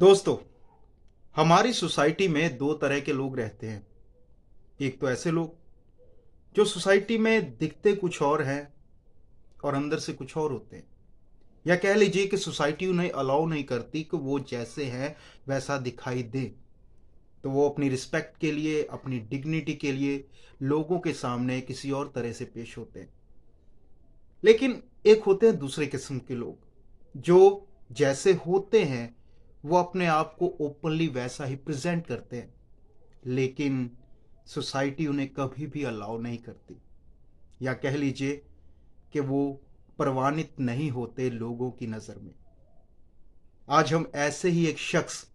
दोस्तों, हमारी सोसाइटी में दो तरह के लोग रहते हैं। एक तो ऐसे लोग जो सोसाइटी में दिखते कुछ और हैं और अंदर से कुछ और होते हैं, या कह लीजिए कि सोसाइटी उन्हें अलाउ नहीं करती कि वो जैसे हैं वैसा दिखाई दे। तो वो अपनी रिस्पेक्ट के लिए, अपनी डिग्निटी के लिए लोगों के सामने किसी और तरह से पेश होते हैं। लेकिन एक होते हैं दूसरे किस्म के लोग जो जैसे होते हैं वो अपने आप को ओपनली वैसा ही प्रेजेंट करते हैं, लेकिन सोसाइटी उन्हें कभी भी अलाउ नहीं करती, या कह लीजिए कि वो प्रवानित नहीं होते लोगों की नज़र में। आज हम ऐसे ही एक शख्स,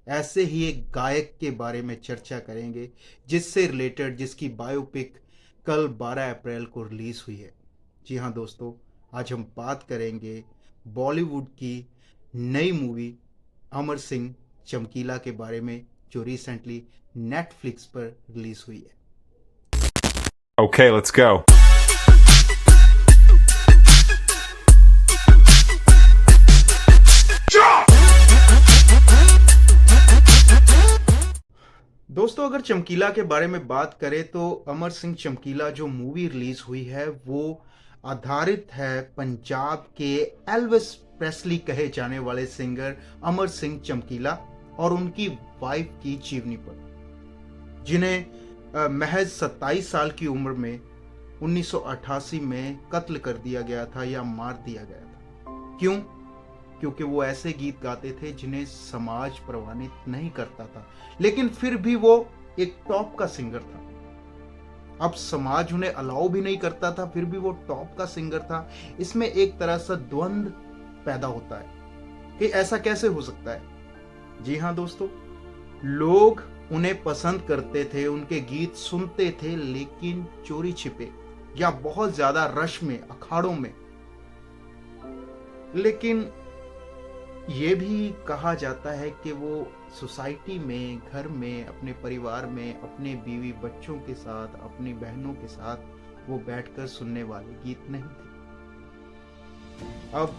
ऐसे ही एक गायक के बारे में चर्चा करेंगे जिससे रिलेटेड, जिसकी बायोपिक कल 12 अप्रैल को रिलीज़ हुई है। जी हाँ दोस्तों, आज हम बात करेंगे बॉलीवुड की नई मूवी अमर सिंह चमकीला के बारे में, जो रिसेंटली नेटफ्लिक्स पर रिलीज हुई है। Okay, let's go. दोस्तों, अगर चमकीला के बारे में बात करें तो अमर सिंह चमकीला जो मूवी रिलीज हुई है वो आधारित है पंजाब के एल्विस प्रेस्ली कहे जाने वाले सिंगर अमर सिंह चमकीला और उनकी वाइफ की जीवनी पर, जिन्हें महज 27 साल की उम्र में 1988 में कत्ल कर दिया गया था या मार दिया गया था। क्यों? क्योंकि वो ऐसे गीत गाते थे जिन्हें समाज प्रवानित नहीं करता था, लेकिन फिर भी वो एक टॉप का सिंगर था। अब समाज उन्हें अलाउ भी नहीं करता था, फिर भी वो टॉप का सिंगर था। इसमें एक तरह से द्वंद्व पैदा होता है कि ऐसा कैसे हो सकता है। जी हाँ दोस्तों, लोग उन्हें पसंद करते थे, उनके गीत सुनते थे, लेकिन चोरी छिपे या बहुत ज्यादा रश में, अखाड़ों में। लेकिन ये भी कहा जाता है कि वो सोसाइटी में, घर में, अपने परिवार में, अपने बीवी बच्चों के साथ, अपनी बहनों के साथ वो बैठकर सुनने वाले गीत नहीं थे। अब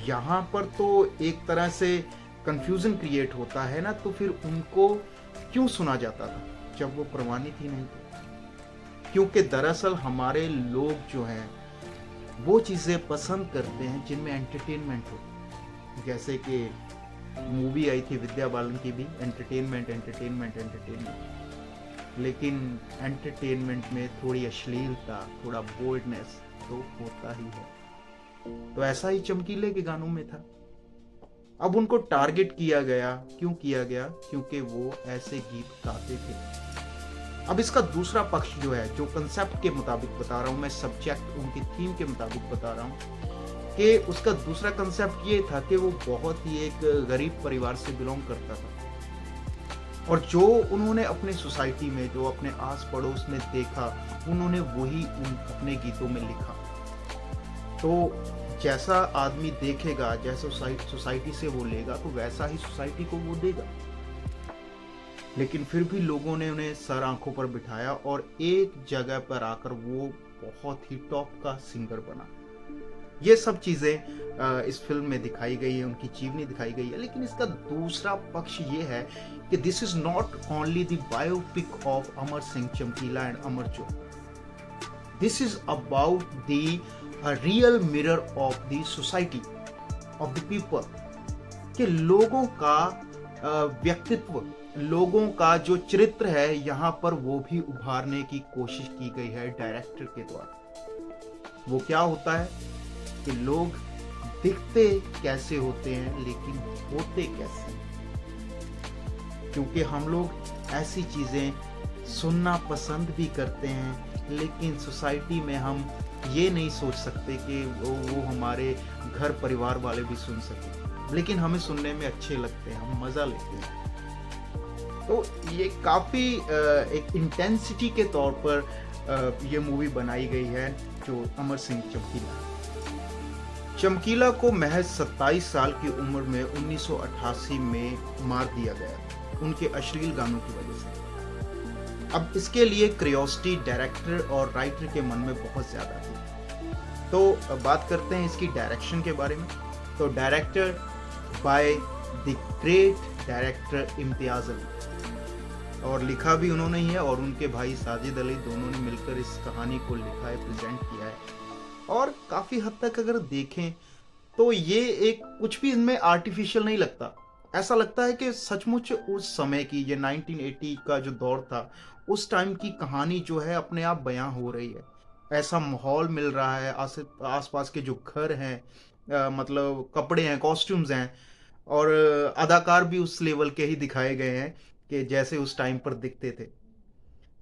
यहाँ पर तो एक तरह से कंफ्यूजन क्रिएट होता है ना, तो फिर उनको क्यों सुना जाता था जब वो प्रमाणित ही नहीं थे? क्योंकि दरअसल हमारे लोग जो हैं वो चीज़ें पसंद करते हैं जिनमें एंटरटेनमेंट हो। जैसे कि मूवी आई थी विद्या बालन की भी, एंटरटेनमेंट एंटरटेनमेंट एंटरटेनमेंट, लेकिन एंटरटेनमेंट में थोड़ी अश्लीलता, थोड़ा बोल्डनेस तो होता ही है। तो ऐसा ही चमकीले के गानों में था। अब उनको टारगेट किया गया। क्यों किया गया? क्योंकि वो ऐसे गीत गाते थे। अब इसका दूसरा पक्ष जो है, जो कंसेप्ट के मुताबिक बता रहा हूं मैं, सब्जेक्ट उनकी थीम के मुताबिक बता रहा हूं, कि उसका दूसरा कंसेप्ट ये था कि वो बहुत ही एक गरीब परिवार से बिलोंग करता था, और जो उन्होंने अपने सोसाइटी में, जो अपने आस पड़ोस में देखा, उन्होंने वही अपने गीतों में लिखा। तो जैसा आदमी देखेगा, जैसा सोसाइटी से वो लेगा, तो वैसा ही सोसाइटी को वो देगा। लेकिन फिर भी लोगों ने उन्हें सर आंखों पर बिठाया और एक जगह पर आकर वो बहुत ही टॉप का सिंगर बना। ये सब चीजें इस फिल्म में दिखाई गई है, उनकी जीवनी दिखाई गई है। लेकिन इसका दूसरा पक्ष ये है कि this is not only the biopic of Amar Singh Chamkila and Amarjot, this is about the real mirror of the society, of the people, कि लोगों का व्यक्तित्व, लोगों का जो चरित्र है यहाँ पर वो भी उभारने की कोशिश की गई है डायरेक्टर के द्वारा। वो क्या होता है कि लोग दिखते कैसे होते हैं लेकिन होते कैसे हैं। क्योंकि हम लोग ऐसी चीजें सुनना पसंद भी करते हैं, लेकिन सोसाइटी में हम ये नहीं सोच सकते कि वो हमारे घर परिवार वाले भी सुन सकें, लेकिन हमें सुनने में अच्छे लगते हैं, हम मजा लेते हैं। तो ये काफी एक इंटेंसिटी के तौर पर ये मूवी बनाई गई है, जो अमर सिंह चमकीला। चमकीला को महज 27 साल की उम्र में 1988 में मार दिया गया उनके अश्लील गानों की वजह से। अब इसके लिए क्यूरियोसिटी डायरेक्टर और राइटर के मन में बहुत ज्यादा थी। तो बात करते हैं इसकी डायरेक्शन के बारे में। तो director by the great director Imtiaz Ali, और लिखा भी उन्होंने ही है और उनके भाई साजिद अली दोनों ने मिलकर इस कहानी को लिखा है, प्रेजेंट किया है। और काफ़ी हद तक अगर देखें तो ये एक कुछ भी इनमें आर्टिफिशियल नहीं लगता। ऐसा लगता है कि सचमुच उस समय की, ये 1980 का जो दौर था, उस टाइम की कहानी जो है अपने आप बयां हो रही है। ऐसा माहौल मिल रहा है, आस-पास के जो घर हैं, मतलब कपड़े हैं, कॉस्ट्यूम्स हैं, और अदाकार भी उस लेवल के ही दिखाए गए हैं कि जैसे उस टाइम पर दिखते थे।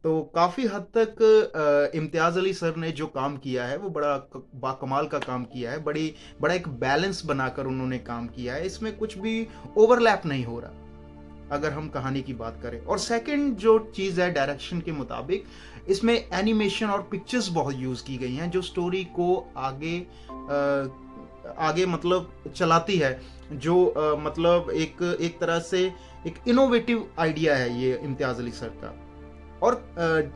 तो काफ़ी हद तक इम्तियाज़ अली सर ने जो काम किया है वो बड़ा बाकमाल का काम किया है। बड़ा एक बैलेंस बनाकर उन्होंने काम किया है। इसमें कुछ भी ओवरलैप नहीं हो रहा, अगर हम कहानी की बात करें। और सेकंड जो चीज़ है डायरेक्शन के मुताबिक, इसमें एनिमेशन और पिक्चर्स बहुत यूज़ की गई हैं जो स्टोरी को आगे मतलब चलाती है। जो मतलब एक तरह से एक इनोवेटिव आइडिया है ये इम्तियाज़ अली सर का। और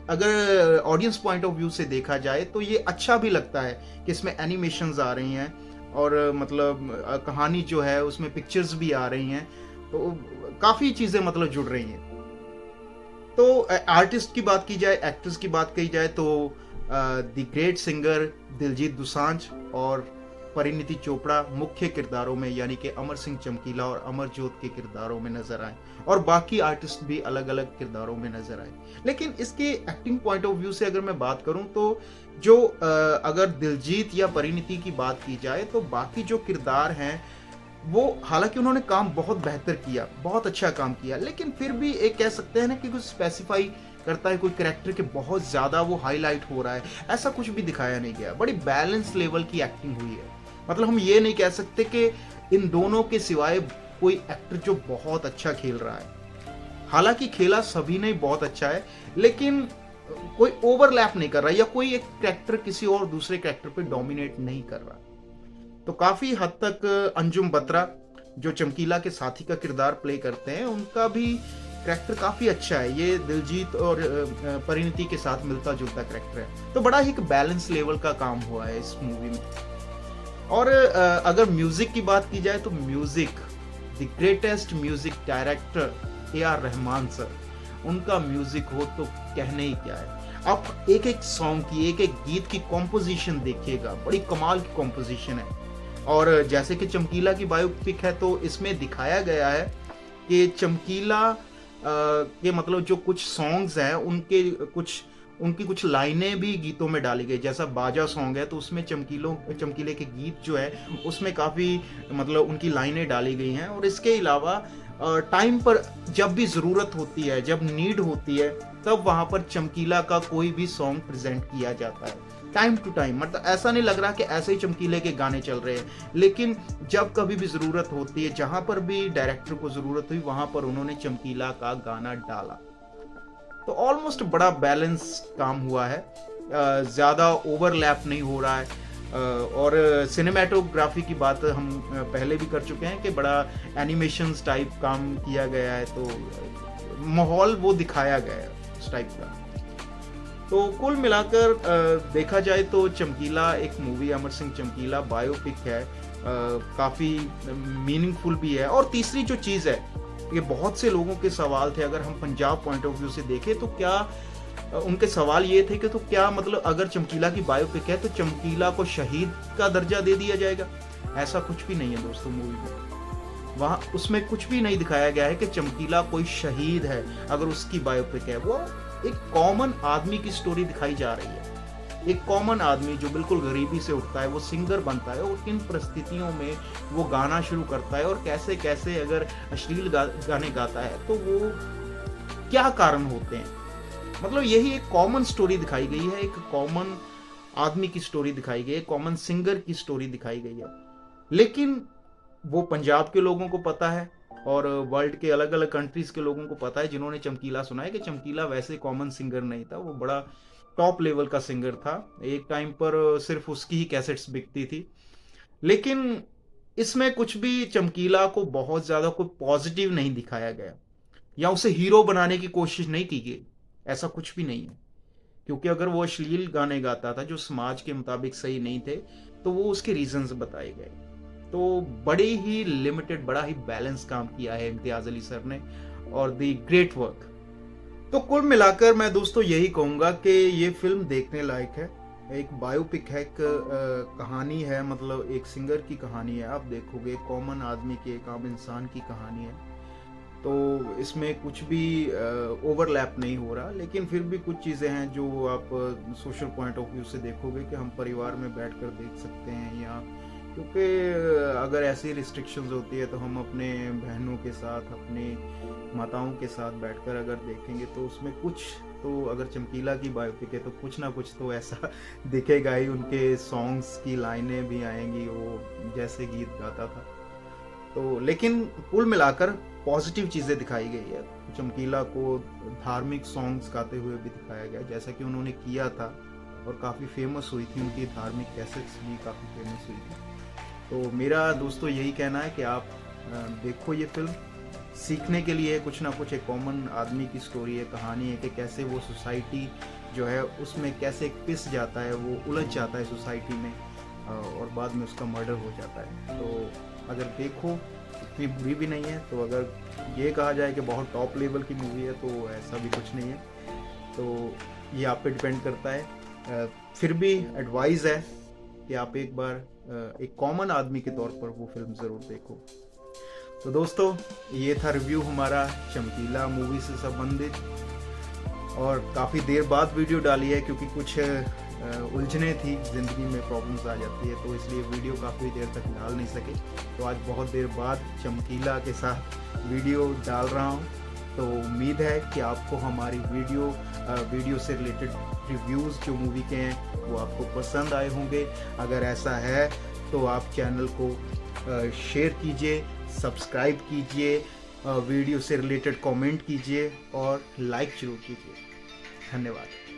अगर ऑडियंस पॉइंट ऑफ व्यू से देखा जाए तो ये अच्छा भी लगता है कि इसमें एनिमेशंस आ रही हैं और मतलब कहानी जो है उसमें पिक्चर्स भी आ रही हैं, तो काफ़ी चीज़ें मतलब जुड़ रही हैं। तो आर्टिस्ट की बात की जाए, एक्टर्स की बात की जाए, तो the great singer Diljit Dosanjh और परिणीति चोपड़ा मुख्य किरदारों में, यानी कि अमर सिंह चमकीला और अमरजोत के किरदारों में नजर आए, और बाकी आर्टिस्ट भी अलग अलग किरदारों में नजर आए। लेकिन इसके एक्टिंग पॉइंट ऑफ व्यू से अगर मैं बात करूं तो जो अगर दिलजीत या परिणीति की बात की जाए तो बाकी जो किरदार हैं वो, हालांकि उन्होंने काम बहुत बेहतर किया, बहुत अच्छा काम किया, लेकिन फिर भी एक कह सकते हैं ना कि कुछ स्पेसिफाई करता है कोई कैरेक्टर के बहुत ज़्यादा वो हाईलाइट हो रहा है, ऐसा कुछ भी दिखाया नहीं गया। बड़ी बैलेंस लेवल की एक्टिंग हुई है। मतलब हम ये नहीं कह सकते कि इन दोनों के सिवाय कोई एक्टर जो बहुत अच्छा खेल रहा है। हालांकि खेला सभी ने बहुत अच्छा है, लेकिन कोई ओवरलैप नहीं कर रहा, या कोई एक कैरेक्टर किसी और दूसरे कैरेक्टर पे डोमिनेट नहीं कर रहा। तो काफी हद तक अंजुम बत्रा जो चमकीला के साथी का किरदार प्ले करते हैं, उनका भी कैरेक्टर काफी अच्छा है। ये दिलजीत और परिणीति के साथ मिलता जुलता कैरेक्टर है, तो बड़ा ही एक बैलेंस लेवल का काम हुआ है इस मूवी में। और अगर म्यूजिक की बात की जाए तो music, the greatest music director AR Rahman sir, उनका म्यूजिक हो तो कहने ही क्या है। आप एक एक सॉन्ग की, एक एक गीत की कॉम्पोजिशन देखिएगा, बड़ी कमाल की कॉम्पोजिशन है। और जैसे कि चमकीला की बायोपिक है तो इसमें दिखाया गया है कि चमकीला के मतलब जो कुछ सॉन्ग्स हैं उनकी कुछ लाइनें भी गीतों में डाली गई। जैसा बाजा सॉन्ग है तो उसमें चमकीले के गीत जो है उसमें काफ़ी मतलब उनकी लाइनें डाली गई हैं। और इसके अलावा टाइम पर जब भी ज़रूरत होती है, जब नीड होती है, तब वहाँ पर चमकीला का कोई भी सॉन्ग प्रेजेंट किया जाता है टाइम टू टाइम। मतलब ऐसा नहीं लग रहा कि ऐसे ही चमकीले के गाने चल रहे हैं, लेकिन जब कभी भी ज़रूरत होती है, जहाँ पर भी डायरेक्टर को ज़रूरत हुई, वहाँ पर उन्होंने चमकीला का गाना डाला। तो ऑलमोस्ट बड़ा बैलेंस काम हुआ है, ज़्यादा ओवरलैप नहीं हो रहा है। और सिनेमेटोग्राफी की बात हम पहले भी कर चुके हैं कि बड़ा एनिमेशंस टाइप काम किया गया है, तो माहौल वो दिखाया गया है उस टाइप का। तो कुल मिलाकर देखा जाए तो चमकीला एक मूवी, अमर सिंह चमकीला बायोपिक है, काफ़ी मीनिंगफुल भी है। और तीसरी जो चीज़ है, ये बहुत से लोगों के सवाल थे, अगर हम पंजाब पॉइंट ऑफ व्यू से देखें तो क्या उनके सवाल ये थे कि तो क्या मतलब अगर चमकीला की बायोपिक है तो चमकीला को शहीद का दर्जा दे दिया जाएगा। ऐसा कुछ भी नहीं है दोस्तों मूवी में। वहाँ उसमें कुछ भी नहीं दिखाया गया है कि चमकीला कोई शहीद है अगर उसकी बायोपिक है। वो एक कॉमन आदमी की स्टोरी दिखाई जा रही है। एक कॉमन आदमी जो बिल्कुल गरीबी से उठता है, वो सिंगर बनता है, और किन परिस्थितियों में वो गाना शुरू करता है, और कैसे कैसे अगर अश्लील गाने गाता है तो वो क्या कारण होते हैं। मतलब यही एक कॉमन स्टोरी दिखाई गई है, एक कॉमन आदमी की स्टोरी दिखाई गई है, कॉमन सिंगर की स्टोरी दिखाई गई है। लेकिन वो पंजाब के लोगों को पता है और वर्ल्ड के अलग अलग कंट्रीज के लोगों को पता है जिन्होंने चमकीला सुना है कि चमकीला वैसे कॉमन सिंगर नहीं था, वो बड़ा टॉप लेवल का सिंगर था। एक टाइम पर सिर्फ उसकी ही कैसेट्स बिकती थी। लेकिन इसमें कुछ भी चमकीला को बहुत ज़्यादा कोई पॉजिटिव नहीं दिखाया गया, या उसे हीरो बनाने की कोशिश नहीं की गई। ऐसा कुछ भी नहीं है, क्योंकि अगर वो अश्लील गाने गाता था जो समाज के मुताबिक सही नहीं थे, तो वो उसके रीजंस बताए गए। तो बड़ी ही लिमिटेड, बड़ा ही बैलेंस काम किया है इम्तियाज़ अली सर ने, और दी ग्रेट वर्क। तो कुल मिलाकर मैं दोस्तों यही कहूँगा कि ये फ़िल्म देखने लायक है। एक बायोपिक है, एक कहानी है, मतलब एक सिंगर की कहानी है। आप देखोगे कॉमन आदमी की, एक आम इंसान की कहानी है। तो इसमें कुछ भी ओवरलैप नहीं हो रहा, लेकिन फिर भी कुछ चीज़ें हैं जो आप सोशल पॉइंट ऑफ व्यू से देखोगे कि हम परिवार में बैठकर देख सकते हैं, या क्योंकि अगर ऐसी रिस्ट्रिक्शंस होती है तो हम अपने बहनों के साथ, अपने माताओं के साथ बैठकर अगर देखेंगे तो उसमें कुछ तो, अगर चमकीला की बायोपिक है तो कुछ ना कुछ तो ऐसा दिखेगा ही। उनके सॉन्ग्स की लाइनें भी आएंगी वो जैसे गीत गाता था। तो लेकिन कुल मिलाकर पॉजिटिव चीज़ें दिखाई गई है। चमकीला को धार्मिक सॉन्ग्स गाते हुए भी दिखाया गया, जैसा कि उन्होंने किया था, और काफ़ी फेमस हुई थी, उनकी धार्मिक कैसेट्स भी काफ़ी फेमस हुई थी। तो मेरा दोस्तों यही कहना है कि आप देखो ये फिल्म, सीखने के लिए कुछ ना कुछ, एक कॉमन आदमी की स्टोरी है, कहानी है कि कैसे वो सोसाइटी जो है उसमें कैसे पिस जाता है, वो उलझ जाता है सोसाइटी में, और बाद में उसका मर्डर हो जाता है। तो अगर देखो, इतनी बुरी भी नहीं है। तो अगर ये कहा जाए कि बहुत टॉप लेवल की मूवी है तो ऐसा भी कुछ नहीं है। तो ये आप पे डिपेंड करता है। फिर भी एडवाइस है कि आप एक बार एक कॉमन आदमी के तौर पर वो फिल्म ज़रूर देखो। तो दोस्तों ये था रिव्यू हमारा चमकीला मूवी से संबंधित, और काफ़ी देर बाद वीडियो डाली है क्योंकि कुछ उलझने थी, ज़िंदगी में प्रॉब्लम्स आ जाती है, तो इसलिए वीडियो काफ़ी देर तक डाल नहीं सके। तो आज बहुत देर बाद चमकीला के साथ वीडियो डाल रहा हूँ। तो उम्मीद है कि आपको हमारी वीडियो से रिलेटेड रिव्यूज़ जो मूवी के हैं वो आपको पसंद आए होंगे। अगर ऐसा है तो आप चैनल को शेयर कीजिए, सब्सक्राइब कीजिए, वीडियो से रिलेटेड कमेंट कीजिए और लाइक जरूर कीजिए। धन्यवाद।